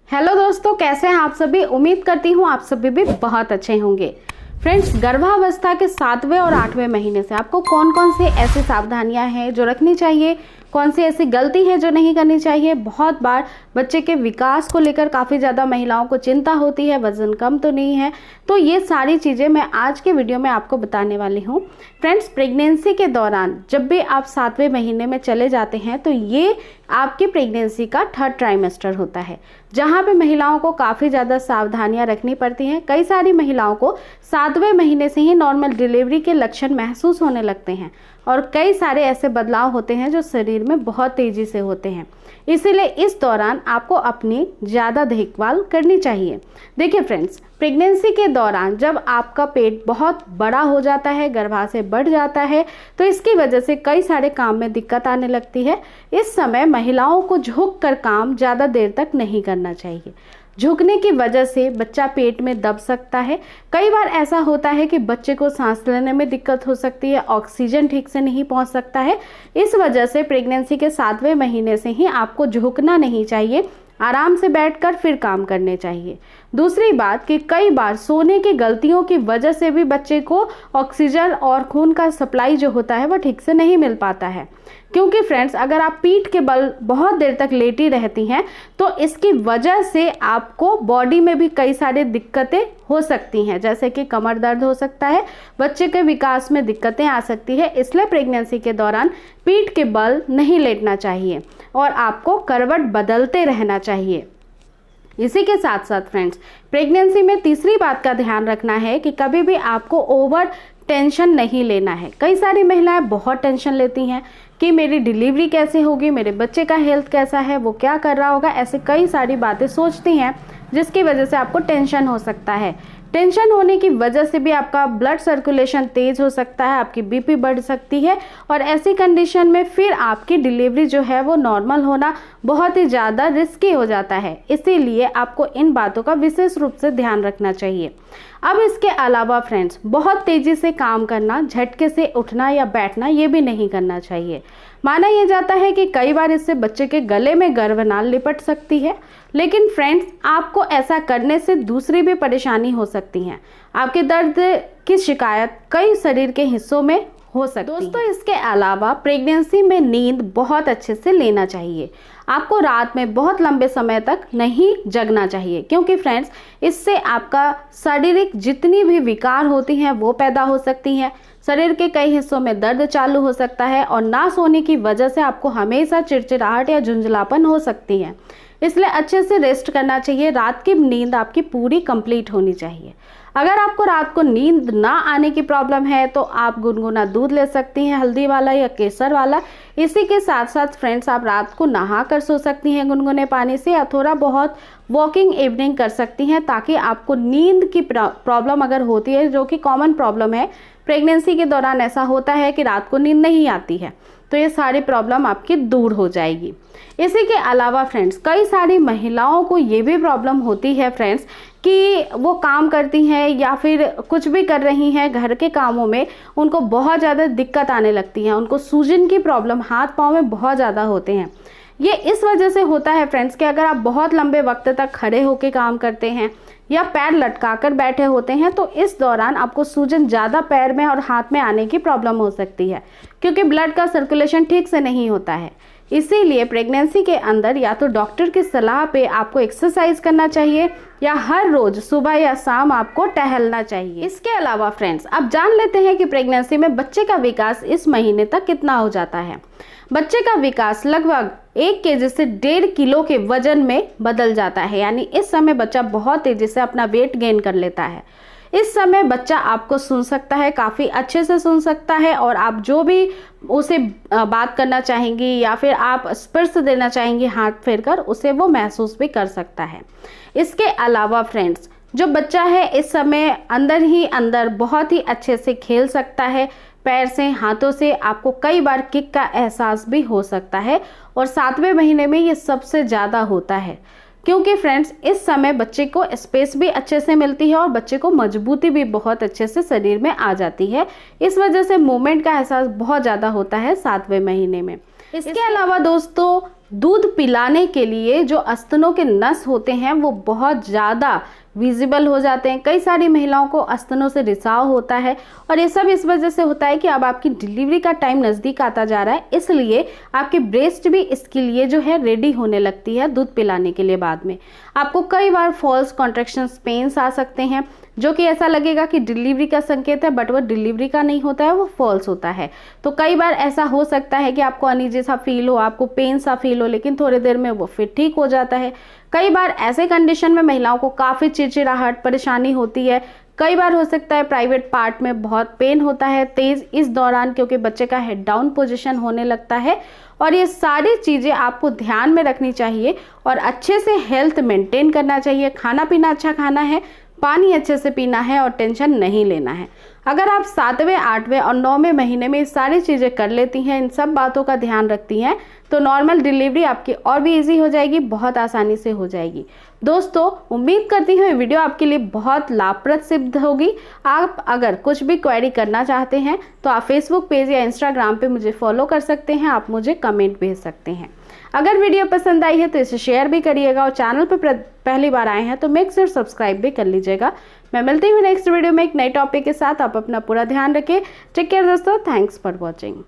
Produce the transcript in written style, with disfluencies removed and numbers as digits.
Hello दोस्तों, कैसे हैं आप सभी। उम्मीद करती हूँ आप सभी भी बहुत अच्छे होंगे। फ्रेंड्स, गर्भावस्था के 7वें और 8वें महीने से आपको कौन कौन से ऐसी सावधानियां हैं जो रखनी चाहिए, कौन सी ऐसी गलती है जो नहीं करनी चाहिए। बहुत बार बच्चे के विकास को लेकर काफ़ी ज़्यादा महिलाओं को चिंता होती है, वज़न कम तो नहीं है। तो ये सारी चीज़ें मैं आज के वीडियो में आपको बताने वाली हूँ। फ्रेंड्स, प्रेगनेंसी के दौरान जब भी आप 7वें महीने में चले जाते हैं तो ये आपकी प्रेगनेंसी का 3rd ट्राइमेस्टर होता है, जहाँ पे महिलाओं को काफ़ी ज़्यादा सावधानियां रखनी पड़ती हैं। कई सारी महिलाओं को 7वें महीने से ही नॉर्मल डिलीवरी के लक्षण महसूस होने लगते हैं और कई सारे ऐसे बदलाव होते हैं जो शरीर में बहुत तेज़ी से होते हैं। इसीलिए इस दौरान आपको अपनी ज़्यादा देखभाल करनी चाहिए। देखिए फ्रेंड्स, प्रेगनेंसी के दौरान जब आपका पेट बहुत बड़ा हो जाता है, गर्भाशय बढ़ जाता है, तो इसकी वजह से कई सारे काम में दिक्कत आने लगती है। इस समय महिलाओं को झुक कर काम ज़्यादा देर तक नहीं करना चाहिए। झुकने की वजह से बच्चा पेट में दब सकता है। कई बार ऐसा होता है कि बच्चे को सांस लेने में दिक्कत हो सकती है, ऑक्सीजन ठीक से नहीं पहुंच सकता है। इस वजह से प्रेगनेंसी के 7वें महीने से ही आपको झुकना नहीं चाहिए, आराम से बैठकर फिर काम करने चाहिए। दूसरी बात कि कई बार सोने की गलतियों की वजह से भी बच्चे को ऑक्सीजन और खून का सप्लाई जो होता है वो ठीक से नहीं मिल पाता है। क्योंकि फ्रेंड्स, अगर आप पीठ के बल बहुत देर तक लेटी रहती हैं तो इसकी वजह से आपको बॉडी में भी कई सारी दिक्कतें हो सकती हैं, जैसे कि कमर दर्द हो सकता है, बच्चे के विकास में दिक्कतें आ सकती है। इसलिए प्रेगनेंसी के दौरान पीठ के बल नहीं लेटना चाहिए और आपको करवट बदलते रहना चाहिए। इसी के साथ साथ फ्रेंड्स, प्रेगनेंसी में तीसरी बात का ध्यान रखना है कि कभी भी आपको ओवर टेंशन नहीं लेना है। कई सारी महिलाएं बहुत टेंशन लेती हैं कि मेरी डिलीवरी कैसे होगी, मेरे बच्चे का हेल्थ कैसा है, वो क्या कर रहा होगा, ऐसे कई सारी बातें सोचती हैं जिसकी वजह से आपको टेंशन हो सकता है। टेंशन होने की वजह से भी आपका ब्लड सर्कुलेशन तेज़ हो सकता है, आपकी बीपी बढ़ सकती है और ऐसी कंडीशन में फिर आपकी डिलीवरी जो है वो नॉर्मल होना बहुत ही ज़्यादा रिस्की हो जाता है। इसीलिए आपको इन बातों का विशेष रूप से ध्यान रखना चाहिए। अब इसके अलावा फ्रेंड्स, बहुत तेज़ी से काम करना, झटके से उठना या बैठना ये भी नहीं करना चाहिए। माना यह जाता है कि कई बार इससे बच्चे के गले में गर्भनाल लिपट सकती है, लेकिन फ्रेंड्स, आपको ऐसा करने से दूसरी भी परेशानी हो सकती हैं। आपके दर्द की शिकायत कई शरीर के हिस्सों में हो सकती है। दोस्तों, इसके अलावा प्रेगनेंसी में नींद बहुत अच्छे से लेना चाहिए। आपको रात में बहुत लंबे समय तक नहीं जगना चाहिए, क्योंकि फ्रेंड्स, इससे आपका शारीरिक जितनी भी विकार होती हैं वो पैदा हो सकती हैं। शरीर के कई हिस्सों में दर्द चालू हो सकता है और ना सोने की वजह से आपको हमेशा चिड़चिड़ाहट या झुंझलापन हो सकती है। इसलिए अच्छे से रेस्ट करना चाहिए। रात की नींद आपकी पूरी कंप्लीट होनी चाहिए। अगर आपको रात को नींद ना आने की प्रॉब्लम है तो आप गुनगुना दूध ले सकती हैं, हल्दी वाला या केसर वाला। इसी के साथ साथ फ्रेंड्स, आप रात को नहा कर सो सकती हैं गुनगुने पानी से, या थोड़ा बहुत वॉकिंग इवनिंग कर सकती हैं, ताकि आपको नींद की प्रॉब्लम अगर होती है, जो कि कॉमन प्रॉब्लम है प्रेगनेंसी के दौरान, ऐसा होता है कि रात को नींद नहीं आती है, तो ये सारी प्रॉब्लम आपकी दूर हो जाएगी। इसी के अलावा फ्रेंड्स, कई सारी महिलाओं को ये भी प्रॉब्लम होती है फ्रेंड्स कि वो काम करती हैं या फिर कुछ भी कर रही हैं घर के कामों में, उनको बहुत ज़्यादा दिक्कत आने लगती है। उनको सूजन की प्रॉब्लम हाथ पाँव में बहुत ज़्यादा होते हैं। ये इस वजह से होता है फ्रेंड्स कि अगर आप बहुत लंबे वक्त तक खड़े होकर काम करते हैं या पैर लटकाकर बैठे होते हैं तो इस दौरान आपको सूजन ज़्यादा पैर में और हाथ में आने की प्रॉब्लम हो सकती है, क्योंकि ब्लड का सर्कुलेशन ठीक से नहीं होता है। इसीलिए प्रेगनेंसी के अंदर या तो डॉक्टर की सलाह पे आपको एक्सरसाइज करना चाहिए या हर रोज सुबह या शाम आपको टहलना चाहिए। इसके अलावा फ्रेंड्स, अब जान लेते हैं कि प्रेगनेंसी में बच्चे का विकास इस महीने तक कितना हो जाता है। बच्चे का विकास लगभग 1 केजी से 1.5 किलो के वजन में बदल जाता है, यानी इस समय बच्चा बहुत तेजी से अपना वेट गेन कर लेता है। इस समय बच्चा आपको सुन सकता है, काफ़ी अच्छे से सुन सकता है, और आप जो भी उसे बात करना चाहेंगी या फिर आप स्पर्श देना चाहेंगी हाथ फेरकर, उसे वो महसूस भी कर सकता है। इसके अलावा फ्रेंड्स, जो बच्चा है इस समय अंदर ही अंदर बहुत ही अच्छे से खेल सकता है, पैर से, हाथों से। आपको कई बार किक का एहसास भी हो सकता है और 7वें महीने में ये सबसे ज़्यादा होता है, क्योंकि फ्रेंड्स, इस समय बच्चे को स्पेस भी अच्छे से मिलती है और बच्चे को मजबूती भी बहुत अच्छे से शरीर में आ जाती है। इस वजह से मूवमेंट का एहसास बहुत ज़्यादा होता है 7वें महीने में। इसके अलावा दोस्तों, दूध पिलाने के लिए जो स्तनों के नस होते हैं वो बहुत ज़्यादा विजिबल हो जाते हैं। कई सारी महिलाओं को स्तनों से रिसाव होता है और ये सब इस वजह से होता है कि अब आपकी डिलीवरी का टाइम नज़दीक आता जा रहा है, इसलिए आपकी ब्रेस्ट भी इसके लिए जो है रेडी होने लगती है दूध पिलाने के लिए। बाद में आपको कई बार फॉल्स कॉन्ट्रैक्शंस, पेन्स आ सकते हैं जो कि ऐसा लगेगा कि डिलीवरी का संकेत है, बट वो डिलीवरी का नहीं होता है, वो फॉल्स होता है। तो कई बार ऐसा हो सकता है कि आपको अनईजी सा फील हो, आपको पेन सा फील हो, लेकिन थोड़ी देर में वो फिर ठीक हो जाता है। कई बार ऐसे कंडीशन में महिलाओं को काफ़ी चिड़चिड़ाहट, परेशानी होती है। कई बार हो सकता है प्राइवेट पार्ट में बहुत पेन होता है तेज़ इस दौरान, क्योंकि बच्चे का हेड डाउन पोजीशन होने लगता है। और ये सारी चीज़ें आपको ध्यान में रखनी चाहिए और अच्छे से हेल्थ मेंटेन करना चाहिए। खाना पीना अच्छा खाना है, पानी अच्छे से पीना है और टेंशन नहीं लेना है। अगर आप 7वें, 8वें और 9वें महीने में ये सारी चीज़ें कर लेती हैं, इन सब बातों का ध्यान रखती हैं, तो नॉर्मल डिलीवरी आपकी और भी इजी हो जाएगी, बहुत आसानी से हो जाएगी। दोस्तों, उम्मीद करती हूँ ये वीडियो आपके लिए बहुत लाभप्रद सिद्ध होगी। आप अगर कुछ भी क्वेरी करना चाहते हैं तो आप फेसबुक पेज या इंस्टाग्राम पे मुझे फॉलो कर सकते हैं, आप मुझे कमेंट भेज सकते हैं। अगर वीडियो पसंद आई है तो इसे शेयर भी करिएगा और चैनल पर पहली बार आए हैं तो मेक श्योर सब्सक्राइब भी कर लीजिएगा। मैं मिलती हूँ नेक्स्ट वीडियो में एक नए टॉपिक के साथ। आप अपना पूरा ध्यान रखें। टेक केयर दोस्तों, थैंक्स फॉर वॉचिंग।